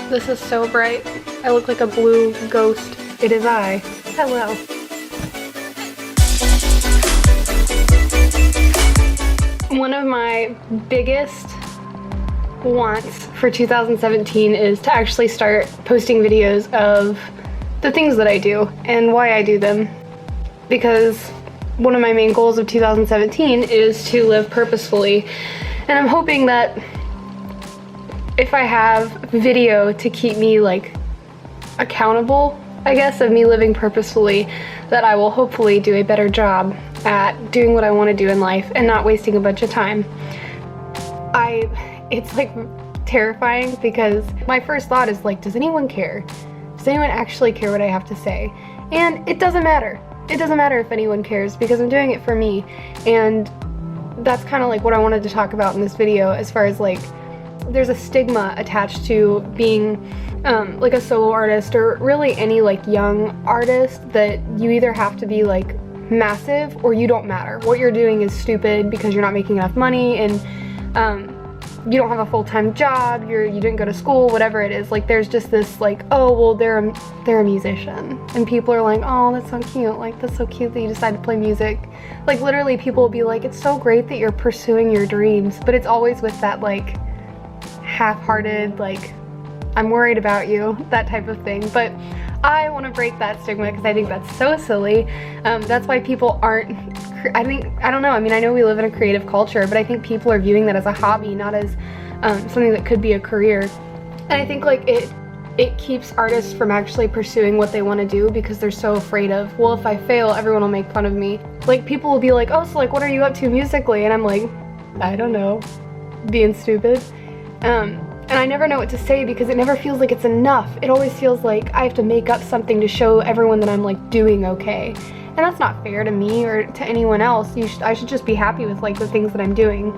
This is so bright. I look like a blue ghost. It is I. Hello. One of my biggest wants for 2017 is to actually start posting videos of the things that I do and why I do them. Because one of my main goals of 2017 is to live purposefully. And I'm hoping that if I have video to keep me like accountable, I guess, of me living purposefully, that I will hopefully do a better job at doing what I want to do in life and not wasting a bunch of time. It's like terrifying because my first thought is like, does anyone care? Does anyone actually care what I have to say? And it doesn't matter. It doesn't matter if anyone cares because I'm doing it for me. And that's kind of like what I wanted to talk about in this video, as far as like, there's a stigma attached to being like a solo artist, or really any like young artist, that you either have to be like massive or you don't matter. What you're doing is stupid because you're not making enough money, and you don't have a full-time job, you didn't go to school, whatever it is. Like there's just this like, oh well, they're a musician, and people are like, oh that's so cute, like that's so cute that you decided to play music. Like literally people will be like, it's so great that you're pursuing your dreams, but it's always with that like half-hearted, like, I'm worried about you, that type of thing. But I want to break that stigma because I think that's so silly. That's why people aren't, I don't know, I mean, I know we live in a creative culture, but I think people are viewing that as a hobby, not as something that could be a career. And I think like it keeps artists from actually pursuing what they want to do because they're so afraid of, well, if I fail, everyone will make fun of me. Like people will be like, oh, so like what are you up to musically? And I'm like, I don't know, being stupid. And I never know what to say because it never feels like it's enough. It always feels like I have to make up something to show everyone that I'm like doing okay. And that's not fair to me or to anyone else. I should just be happy with like the things that I'm doing.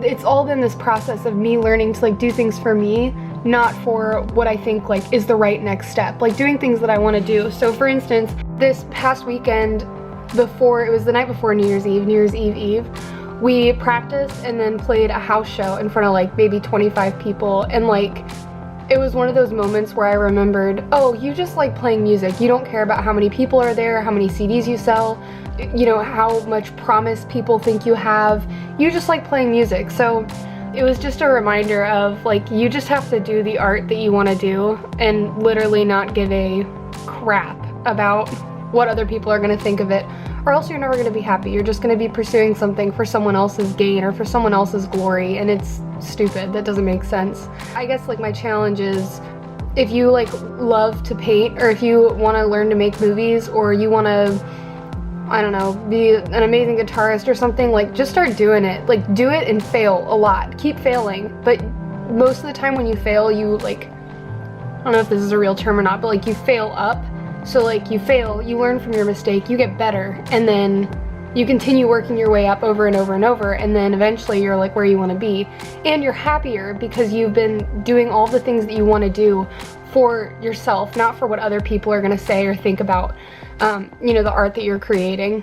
It's all been this process of me learning to like do things for me, not for what I think like is the right next step. Like doing things that I want to do. So for instance, this past weekend, it was the night before New Year's Eve, we practiced and then played a house show in front of like maybe 25 people, and like it was one of those moments where I remembered, oh, you just like playing music. You don't care about how many people are there, how many CDs you sell, you know, how much promise people think you have. You just like playing music. So it was just a reminder of like, you just have to do the art that you want to do and literally not give a crap about what other people are going to think of it, or else you're never going to be happy. You're just going to be pursuing something for someone else's gain or for someone else's glory, and it's stupid. That doesn't make sense. I guess like my challenge is, if you like love to paint, or if you want to learn to make movies, or you want to, I don't know, be an amazing guitarist or something, like just start doing it. Like do it and fail a lot. Keep failing, but most of the time when you fail, you like, I don't know if this is a real term or not, but like you fail up. So like you fail, you learn from your mistake, you get better, and then you continue working your way up over and over and over, and then eventually you're like where you want to be. And you're happier because you've been doing all the things that you want to do for yourself, not for what other people are going to say or think about, you know, the art that you're creating.